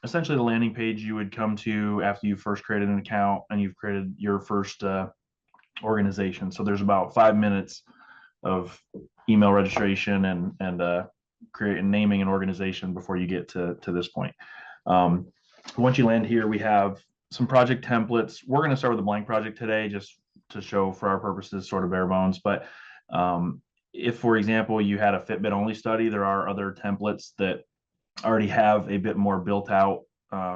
essentially the landing page you would come to after you first created an account and you've created your first organization. So there's about 5 minutes of email registration and creating naming an organization before you get to this point. Once you land here, we have some project templates. We're going to start with a blank project today, just to show for our purposes, sort of bare bones. But if, for example, you had a Fitbit only study, there are other templates that already have a bit more built out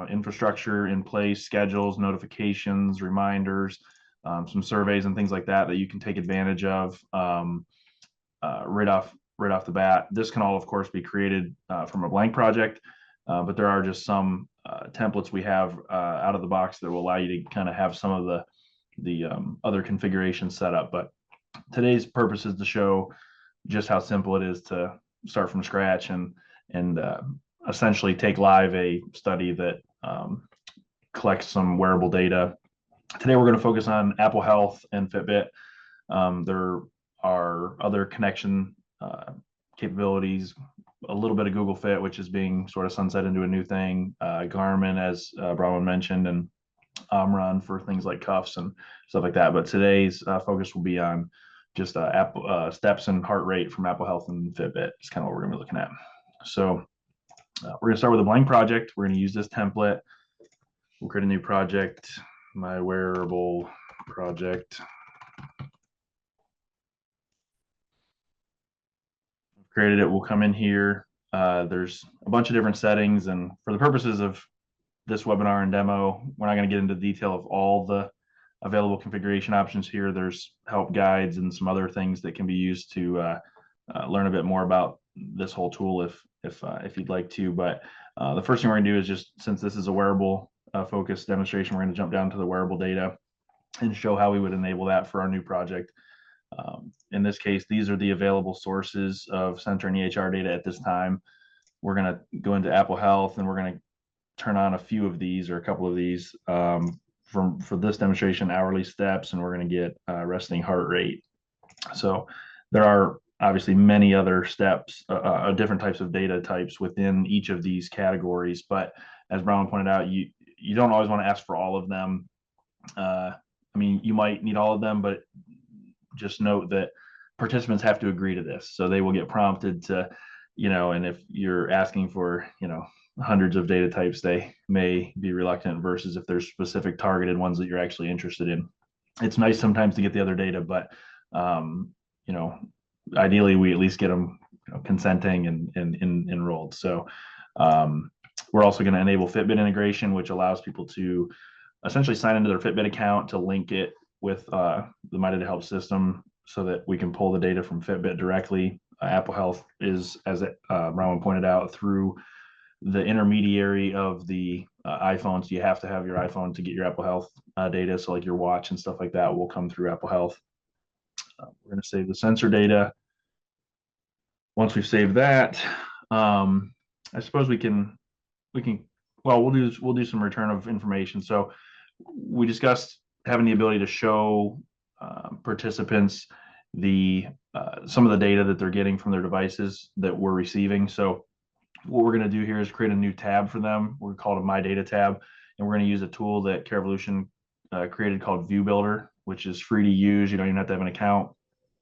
infrastructure in place, schedules, notifications, reminders, some surveys and things like that that you can take advantage of right off the bat. This can all, of course, be created from a blank project, but there are just some templates we have out of the box that will allow you to kind of have some of the other configurations set up. But today's purpose is to show just how simple it is to start from scratch and essentially take live a study that collects some wearable data. Today we're going to focus on Apple Health and Fitbit. There are other connection capabilities, a little bit of Google Fit, which is being sort of sunset into a new thing, Garmin, as Bronwyn mentioned, and Omron for things like cuffs and stuff like that. But today's focus will be on just Apple steps and heart rate from Apple Health and Fitbit. It's kind of what we're going to be looking at. So we're going to start with a blank project. We're going to use this template. We'll create a new project, my wearable project. Created it. We'll come in here. There's a bunch of different settings, and for the purposes of this webinar and demo, we're not going to get into detail of all the available configuration options here. There's help guides and some other things that can be used to learn a bit more about this whole tool if you'd like to. But the first thing we're going to do is, just since this is a wearable focused demonstration, we're going to jump down to the wearable data and show how we would enable that for our new project. In this case, these are the available sources of center and EHR data at this time. We're going to go into Apple Health, and we're going to turn on a few of these, or a couple of these, for this demonstration, hourly steps, and we're going to get resting heart rate. So there are obviously many other steps, different types of data types within each of these categories. But as Brown pointed out, you don't always want to ask for all of them. I mean, you might need all of them, but just note that participants have to agree to this. So they will get prompted to, and if you're asking for, hundreds of data types, they may be reluctant, versus if there's specific targeted ones that you're actually interested in. It's nice sometimes to get the other data, but, ideally we at least get them consenting and enrolled. So we're also going to enable Fitbit integration, which allows people to essentially sign into their Fitbit account to link it with the My Data Help system so that we can pull the data from Fitbit directly. Apple Health is, as Rowan pointed out, through the intermediary of the iPhone. So you have to have your iPhone to get your Apple Health data. So like your watch and stuff like that will come through Apple Health. We're going to save the sensor data. Once we've saved that, I suppose we can, well, we'll do some return of information. So we discussed having the ability to show participants some of the data that they're getting from their devices that we're receiving. So what we're going to do here is create a new tab for them. We're called a My Data tab, and we're going to use a tool that Carevolution created called View Builder, which is free to use. You don't even have to have an account.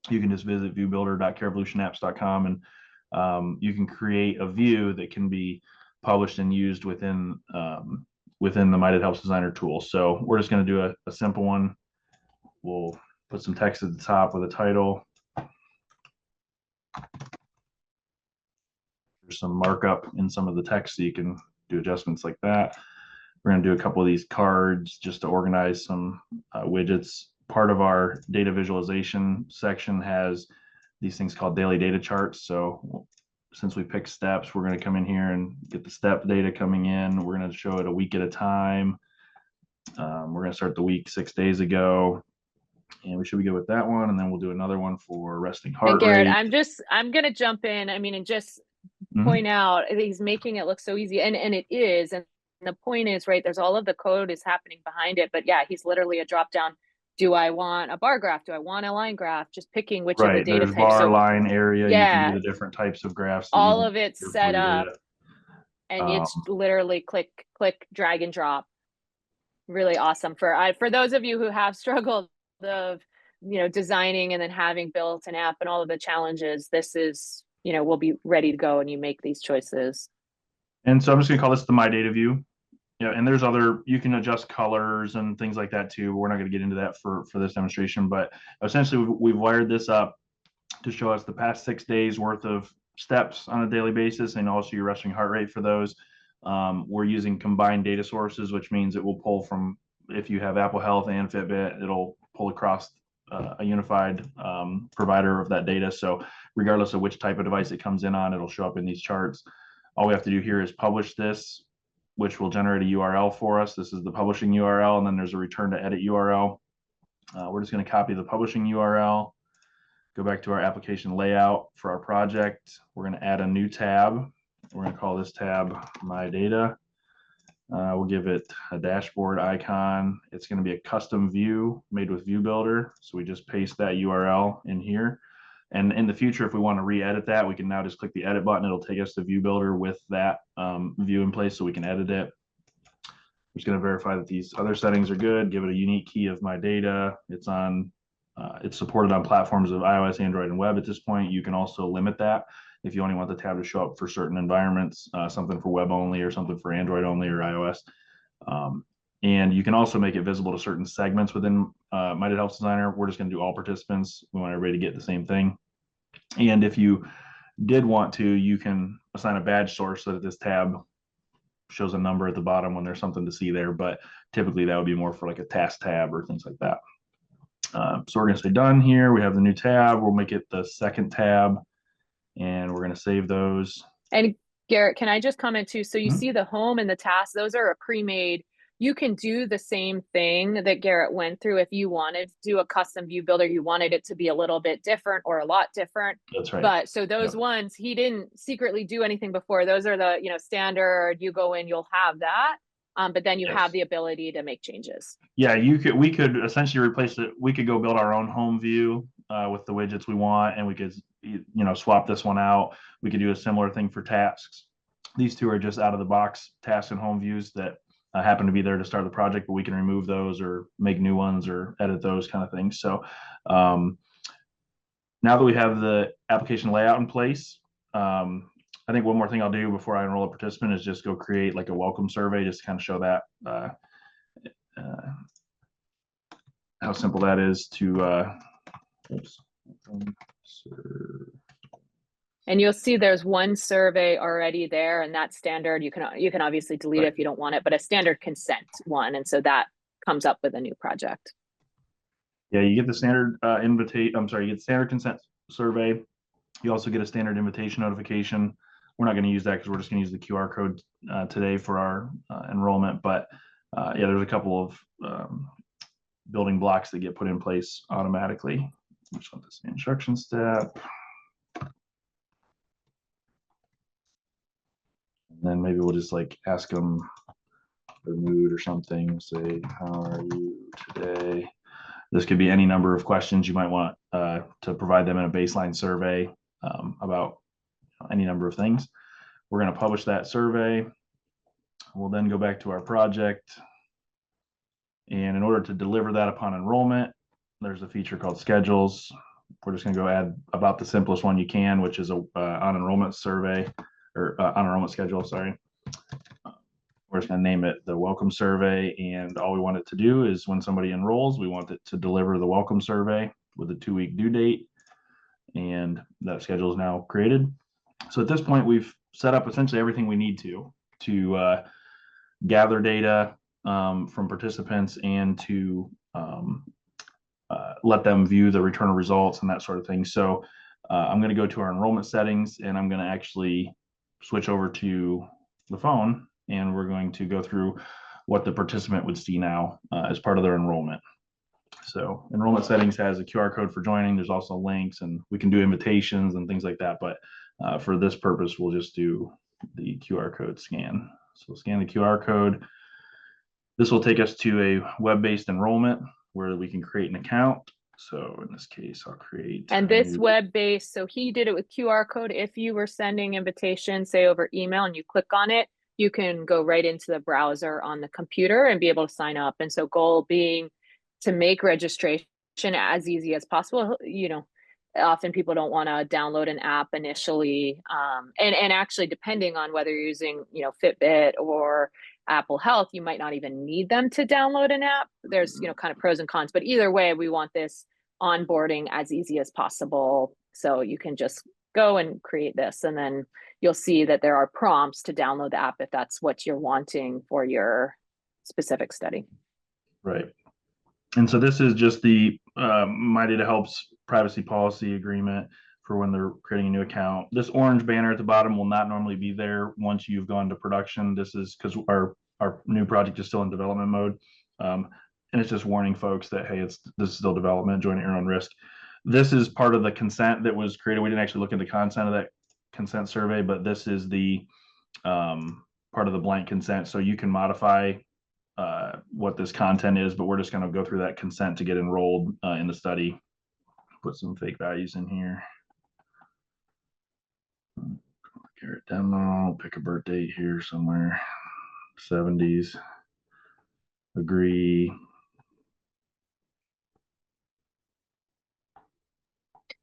You can just visit viewbuilder.carevolutionapps.com, and you can create a view that can be published and used within the My Data Helps Designer tool. So we're just going to do a simple one. We'll put some text at the top with a title. There's some markup in some of the text, so you can do adjustments like that. We're going to do a couple of these cards just to organize some widgets. Part of our data visualization section has these things called daily data charts. So since we picked steps, we're going to come in here and get the step data coming in. We're going to show it a week at a time. We're going to start the week 6 days ago, and we should be good with that one. And then we'll do another one for resting heart Garrett, rate. I'm going to jump in. I mean, and just point out, he's making it look so easy, and it is. And the point is, right, there's all of the code is happening behind it, but yeah, he's literally a drop down. Do I want a bar graph? Do I want a line graph? Just picking which of the data There's types. Bar, line, area. Yeah, you can do the different types of graphs. All of it's set up. and it's literally click, click, drag and drop. Really awesome for those of you who have struggled of, designing and then having built an app and all of the challenges. This is, we'll be ready to go and you make these choices. And so I'm just gonna call this the My Data view. Yeah, and there's other, you can adjust colors and things like that too. We're not going to get into that for this demonstration, but essentially we've wired this up to show us the past 6 days worth of steps on a daily basis, and also your resting heart rate for those. We're using combined data sources, which means it will pull from, if you have Apple Health and Fitbit, it'll pull across a unified provider of that data. So regardless of which type of device it comes in on, it'll show up in these charts. All we have to do here is publish this, which will generate a URL for us. This is the publishing URL, and then there's a return to edit URL. We're just going to copy the publishing URL, go back to our application layout for our project. We're going to add a new tab. We're going to call this tab My Data. We'll give it a dashboard icon. It's going to be a custom view made with View Builder. So we just paste that URL in here. And in the future, if we want to re-edit that, we can now just click the edit button. It'll take us to View Builder with that view in place so we can edit it. I'm just going to verify that these other settings are good. Give it a unique key of My Data. It's supported on platforms of iOS, Android, and web at this point. You can also limit that if you only want the tab to show up for certain environments, something for web only or something for Android only or iOS. And you can also make it visible to certain segments within My Data Health Designer. We're just going to do all participants. We want everybody to get the same thing. And if you did want to, you can assign a badge source so that this tab shows a number at the bottom when there's something to see there. But typically that would be more for like a task tab or things like that. So we're going to say done here. We have the new tab. We'll make it the second tab, and we're going to save those. And Garrett, can I just comment too? So you see the home and the tasks, those are a pre-made. You can do the same thing that Garrett went through if you wanted to do a custom view builder, you wanted it to be a little bit different or a lot different. That's right. But so those ones, he didn't secretly do anything before. Those are the, standard, you go in, you'll have that. But then you have the ability to make changes. Yeah, we could essentially replace it. We could go build our own home view with the widgets we want, and we could, swap this one out. We could do a similar thing for tasks. These two are just out of the box tasks and home views that happen to be there to start the project, but we can remove those or make new ones or edit those kind of things. So now that we have the application layout in place, I think one more thing I'll do before I enroll a participant is just go create like a welcome survey, just to kind of show that how simple that is to and you'll see there's one survey already there, and that's standard. You can obviously delete it if you don't want it, but a standard consent one, and so that comes up with a new project. Yeah, you get the standard you get the standard consent survey. You also get a standard invitation notification. We're not going to use that because we're just going to use the QR code today for our enrollment. But yeah, there's a couple of building blocks that get put in place automatically. Just want this instruction step. And then maybe we'll just like ask them their mood or something. Say, how are you today? This could be any number of questions you might want to provide them in a baseline survey about any number of things. We're going to publish that survey. We'll then go back to our project. And in order to deliver that upon enrollment, there's a feature called schedules. We're just going to go add about the simplest one you can, which is a on enrollment survey or on enrollment schedule. Sorry. We're just going to name it the welcome survey. And all we want it to do is when somebody enrolls, we want it to deliver the welcome survey with a 2-week due date. And that schedule is now created. So at this point, we've set up essentially everything we need to gather data from participants and to let them view the return of results and that sort of thing. So I'm going to go to our enrollment settings, and I'm going to actually switch over to the phone, and we're going to go through what the participant would see now as part of their enrollment. So enrollment settings has a QR code for joining. There's also links, and we can do invitations and things like that. But for this purpose, we'll just do the QR code scan. So scan the QR code. This will take us to a web-based enrollment where we can create an account. So in this case, I'll create. And this web-based, so he did it with QR code. If you were sending invitations, say over email, and you click on it, you can go right into the browser on the computer and be able to sign up. And so goal being to make registration as easy as possible. Often people don't want to download an app initially. And actually, depending on whether you're using, Fitbit or Apple Health, you might not even need them to download an app. There's, kind of pros and cons, but either way, we want this onboarding as easy as possible. So you can just go and create this, and then you'll see that there are prompts to download the app if that's what you're wanting for your specific study. Right. And so this is just the My Data Helps privacy policy agreement for when they're creating a new account. This orange banner at the bottom will not normally be there once you've gone to production. This is because our new project is still in development mode. And it's just warning folks that, hey, this is still development, join at your own risk. This is part of the consent that was created. We didn't actually look at the content of that consent survey, but this is the part of the blank consent. So you can modify what this content is, but we're just going to go through that consent to get enrolled in the study. Put some fake values in here. Garrett demo, pick a birth date here somewhere, 70s. Agree.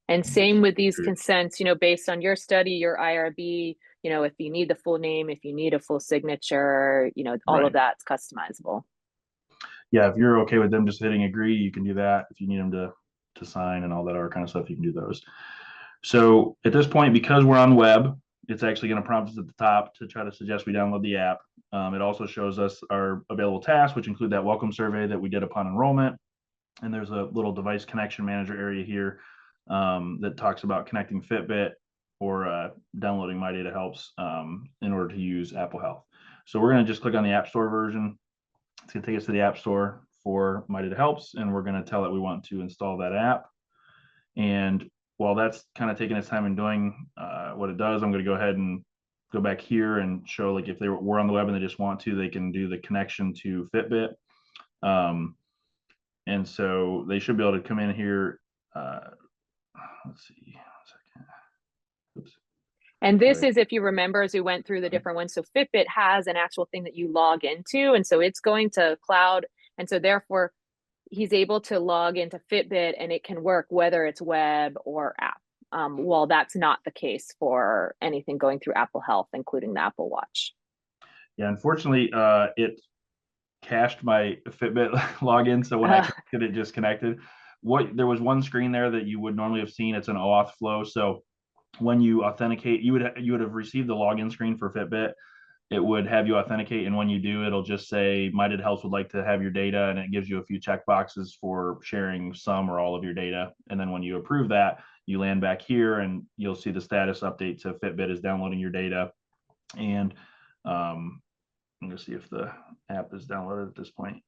And same with these consents, based on your study, your IRB, if you need the full name, if you need a full signature, all Right. of that's customizable. Yeah, if you're okay with them just hitting agree, you can do that. If you need them to sign and all that other kind of stuff, you can do those. So at this point, because we're on web, it's actually going to prompt us at the top to try to suggest we download the app. It also shows us our available tasks, which include that welcome survey that we did upon enrollment. And there's a little device connection manager area here that talks about connecting Fitbit or downloading My Data Helps in order to use Apple Health. So we're going to just click on the App Store version. It's going to take us to the App Store for My Data Helps, and we're going to tell it we want to install that app. And while that's kind of taking its time and doing what it does, I'm going to go ahead and go back here and show, like, if they were on the web and they just want to, they can do the connection to Fitbit. And so they should be able to come in here. Let's see. Oops. And this is, if you remember, as we went through the different ones. So Fitbit has an actual thing that you log into, and so it's going to cloud. And so therefore, he's able to log into Fitbit and it can work whether it's web or app. Well, that's not the case for anything going through Apple Health, including the Apple Watch. Yeah, unfortunately, it cached my Fitbit login. So when I connected, it just connected. There was one screen there that you would normally have seen. It's an OAuth flow. So when you authenticate, you would have received the login screen for Fitbit. It would have you authenticate, and when you do, it'll just say My Data Helps would like to have your data, and it gives you a few check boxes for sharing some or all of your data. And then when you approve that, you land back here and you'll see the status update to Fitbit is downloading your data. And I'm going to see if the app is downloaded at this point.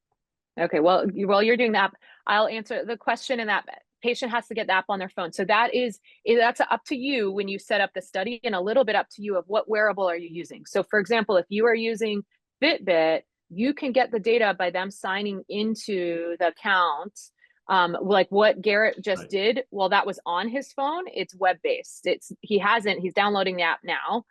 Okay, well, while you're doing that, I'll answer the question, and that patient has to get the app on their phone. So that's up to you when you set up the study, and a little bit up to you of what wearable are you using. So for example, if you are using Fitbit, you can get the data by them signing into the account. Like what Garrett just did, well, that was on his phone. It's web-based. He's downloading the app now.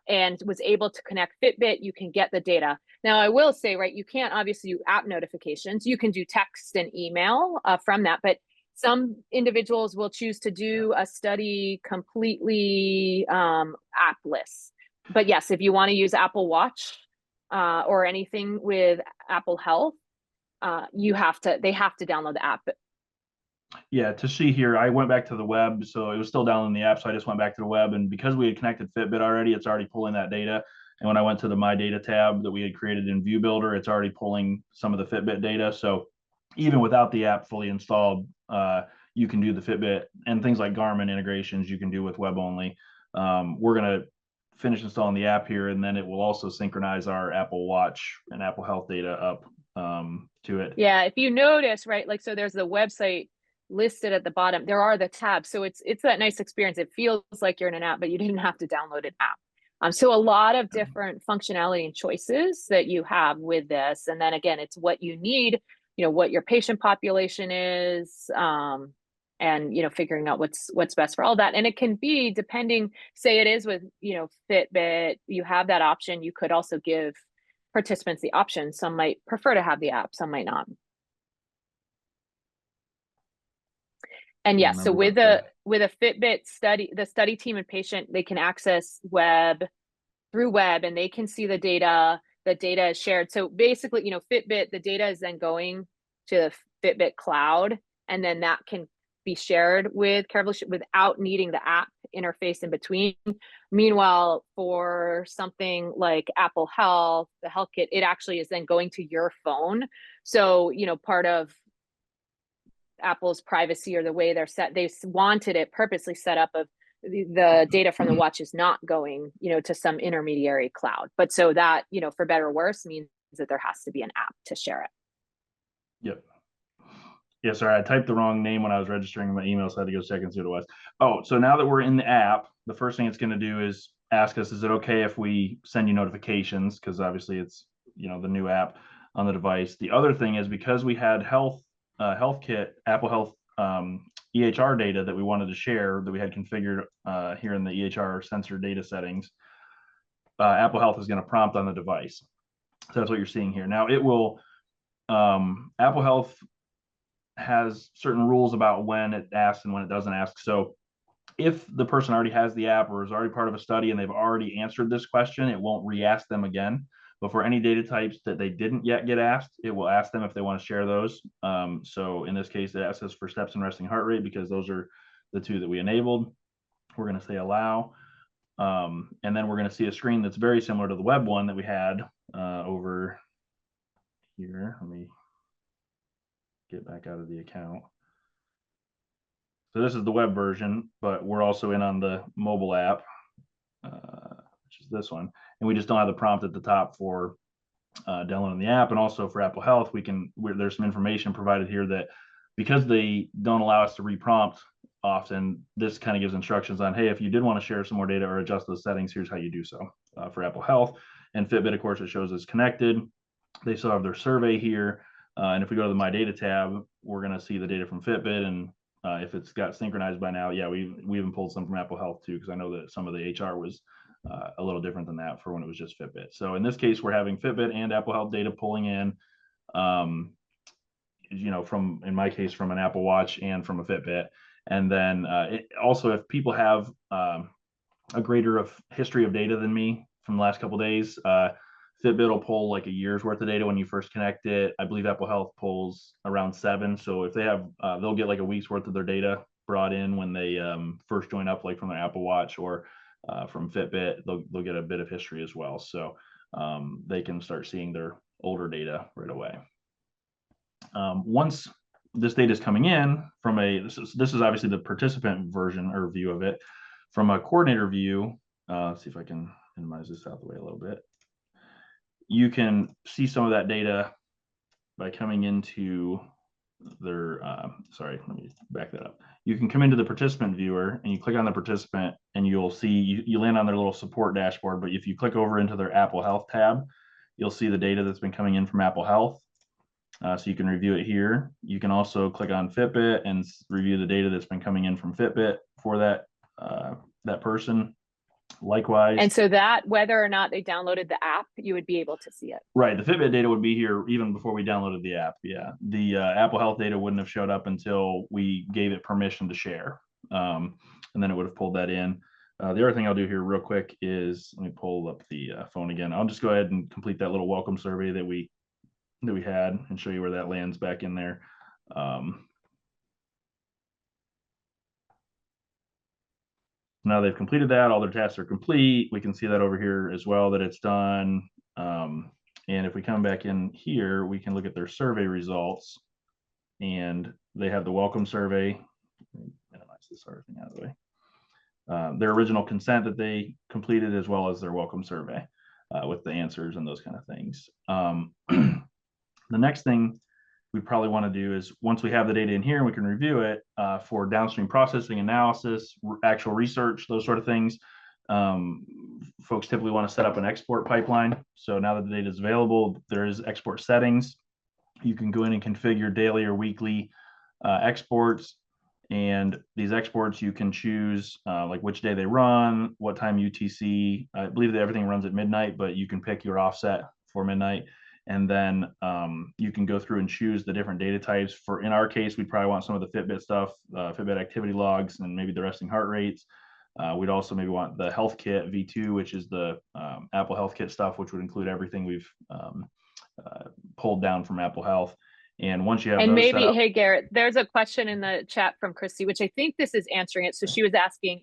And was able to connect Fitbit. You can get the data. Now, I will say, right, you can't obviously do app notifications. You can do text and email from that, but some individuals will choose to do a study completely appless. But yes, if you want to use Apple Watch or anything with Apple Health, they have to download the app. Yeah, to see here, I went back to the web, so it was still downloading the app, so I just went back to the web, and because we had connected Fitbit already, it's already pulling that data. And when I went to the My Data tab that we had created in View Builder, it's already pulling some of the Fitbit data. So even without the app fully installed, you can do the Fitbit and things like Garmin integrations you can do with web only. We're going to finish installing the app here, and then it will also synchronize our Apple Watch and Apple Health data up to it. Yeah, if you notice, right, like, so there's the website listed at the bottom. There are the tabs, so it's that nice experience. It feels like you're in an app, but you didn't have to download an app. So a lot of different functionality and choices that you have with this, and then again, it's what you need, what your patient population is, and figuring out what's best for all that. And it can be depending, say it is with Fitbit, you have that option. You could also give participants the option. Some might prefer to have the app, some might not. And yes, so with a Fitbit study, the study team and patient, they can access through web, and they can see the data. The data is shared. So basically, Fitbit, the data is then going to the Fitbit cloud, and then that can be shared with Carevolution without needing the app interface in between. Meanwhile, for something like Apple Health, the Health Kit, it actually is then going to your phone. So, part of Apple's privacy, or the way they wanted it purposely set up of the data from the watch is not going, to some intermediary cloud. But so that, for better or worse, means that there has to be an app to share it. Yep. Yeah, sorry, I typed the wrong name when I was registering my email, so I had to go check and see what it was. Oh, so now that we're in the app, the first thing it's going to do is ask us, is it okay if we send you notifications? Because obviously it's, the new app on the device. The other thing is, because we had Health Kit, Apple Health EHR data that we wanted to share, that we had configured here in the EHR sensor data settings, Apple Health is going to prompt on the device. So that's what you're seeing here. Now it will, Apple Health has certain rules about when it asks and when it doesn't ask. So if the person already has the app or is already part of a study and they've already answered this question, it won't re-ask them again. But for any data types that they didn't yet get asked, it will ask them if they want to share those. So in this case, it asks us for steps and resting heart rate, because those are the two that we enabled. We're going to say allow. And then we're going to see a screen that's very similar to the web one that we had over here. Let me get back out of the account. So this is the web version, but we're also in on the mobile app, which is this one. And we just don't have the prompt at the top for downloading the app. And also for Apple Health, there's some information provided here that, because they don't allow us to reprompt often, this kind of gives instructions on, hey, if you did want to share some more data or adjust those settings, here's how you do so. For Apple Health and Fitbit, of course, it shows it's connected. They still have their survey here. And if we go to the My Data tab, we're going to see the data from Fitbit. And if it's got synchronized by now, yeah, we even pulled some from Apple Health too, because I know that some of the HR was a little different than that for when it was just Fitbit. So in this case, we're having Fitbit and Apple Health data pulling in, from, in my case, from an Apple Watch and from a Fitbit. And then also, if people have a greater history of data than me from the last couple of days, Fitbit will pull like a year's worth of data when you first connect it. I believe Apple Health pulls around 7. So if they have, they'll get like a week's worth of their data brought in when they first join up, like from their Apple Watch or from Fitbit. They'll get a bit of history as well. So they can start seeing their older data right away. Once this data is coming in from this is obviously the participant version or view of it. From a coordinator view, let's see if I can minimize this out the way a little bit. You can see some of that data by coming into their, sorry, let me back that up. You can come into the participant viewer and you click on the participant, and you'll see, you land on their little support dashboard. But if you click over into their Apple Health tab, you'll see the data that's been coming in from Apple Health. So you can review it here. You can also click on Fitbit and review the data that's been coming in from Fitbit for that person. Likewise. And so that, whether or not they downloaded the app, you would be able to see it. Right. The Fitbit data would be here even before we downloaded the app. Yeah. The Apple Health data wouldn't have showed up until we gave it permission to share. And then it would have pulled that in. The other thing I'll do here real quick is, let me pull up the phone again. I'll just go ahead and complete that little welcome survey that we had and show you where that lands back in there. Now they've completed that, all their tasks are complete. We can see that over here as well, that it's done. And if we come back in here, we can look at their survey results, and they have the welcome survey. Minimize this other thing out of the way. Their original consent that they completed, as well as their welcome survey with the answers and those kind of things. The next thing we probably want to do is, once we have the data in here and we can review it for downstream processing, analysis, actual research, those sort of things, folks typically want to set up an export pipeline. So now that the data is available, there is export settings. You can go in and configure daily or weekly exports. And these exports, you can choose like which day they run, what time UTC. I believe that everything runs at midnight, but you can pick your offset for midnight. And then you can go through and choose the different data types. For in our case, we'd probably want some of the Fitbit stuff, Fitbit activity logs, and maybe the resting heart rates. We'd also maybe want the Health Kit V2, which is the Apple Health Kit stuff, which would include everything we've pulled down from Apple Health. And once you have And those set maybe, up, hey, Garrett, there's a question in the chat from Christy, which I think this is answering it. So she was asking,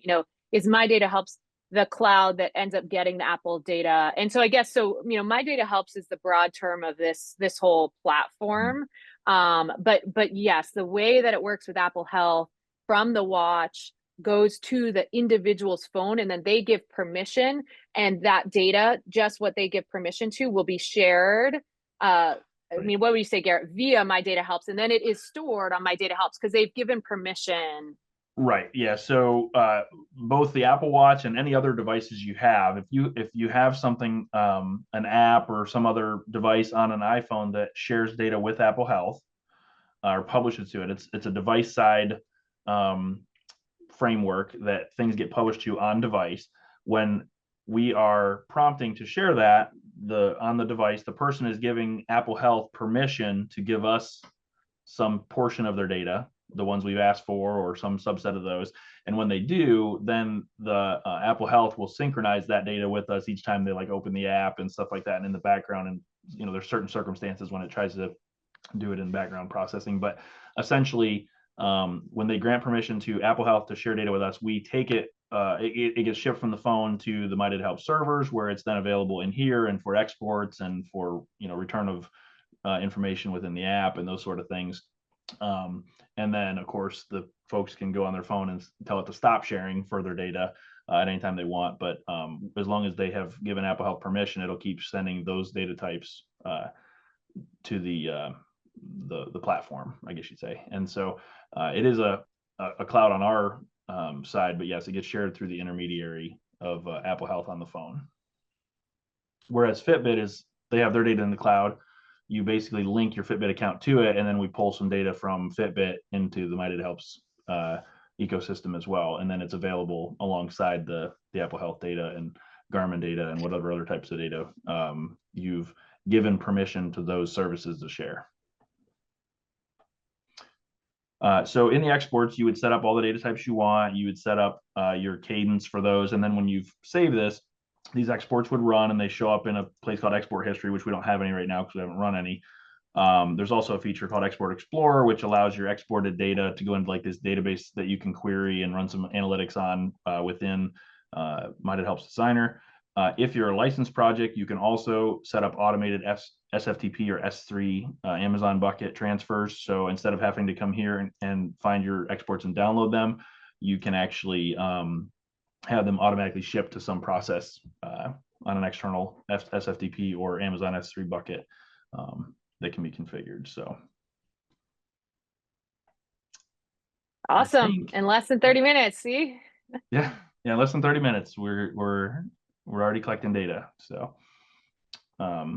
is My Data Helps the cloud that ends up getting the Apple data? And so I guess, My Data Helps is the broad term of this whole platform. But yes, the way that it works with Apple Health from the watch goes to the individual's phone, and then they give permission, and that data, just what they give permission to, will be shared. What would you say, Garrett? Via My Data Helps, and then it is stored on My Data Helps because they've given permission. Right. Yeah. So both the Apple Watch and any other devices you have, if you have something, an app or some other device on an iPhone that shares data with Apple Health or publishes to it, it's a device side framework that things get published to on device. When we are prompting to share that on the device, the person is giving Apple Health permission to give us some portion of their data, the ones we've asked for, or some subset of those. And when they do, then the Apple Health will synchronize that data with us each time they like open the app and stuff like that. And in the background, and there's certain circumstances when it tries to do it in background processing, but essentially, when they grant permission to Apple Health to share data with us, we take it. It gets shipped from the phone to the My Data Help servers, where it's then available in here and for exports and for return of information within the app and those sort of things. And then, of course, the folks can go on their phone and tell it to stop sharing further data at any time they want. But as long as they have given Apple Health permission, it'll keep sending those data types to the platform, I guess you'd say. And so it is a cloud on our side, but yes, it gets shared through the intermediary of Apple Health on the phone. Whereas Fitbit they have their data in the cloud. You basically link your Fitbit account to it, and then we pull some data from Fitbit into the My Data Helps ecosystem as well. And then it's available alongside the Apple Health data and Garmin data and whatever other types of data you've given permission to those services to share. So in the exports, you would set up all the data types you want. You would set up your cadence for those. And then when you've saved this, these exports would run, and they show up in a place called Export History, which we don't have any right now because we haven't run any. There's also a feature called Export Explorer, which allows your exported data to go into like this database that you can query and run some analytics on within My Data Helps Designer. If you're a licensed project, you can also set up automated SFTP or S3 Amazon bucket transfers. So instead of having to come here and find your exports and download them, you can actually have them automatically shipped to some process on an external SFTP or Amazon S3 bucket that can be configured. So awesome. In less than 30 minutes, see? Yeah, less than 30 minutes. We're already collecting data. So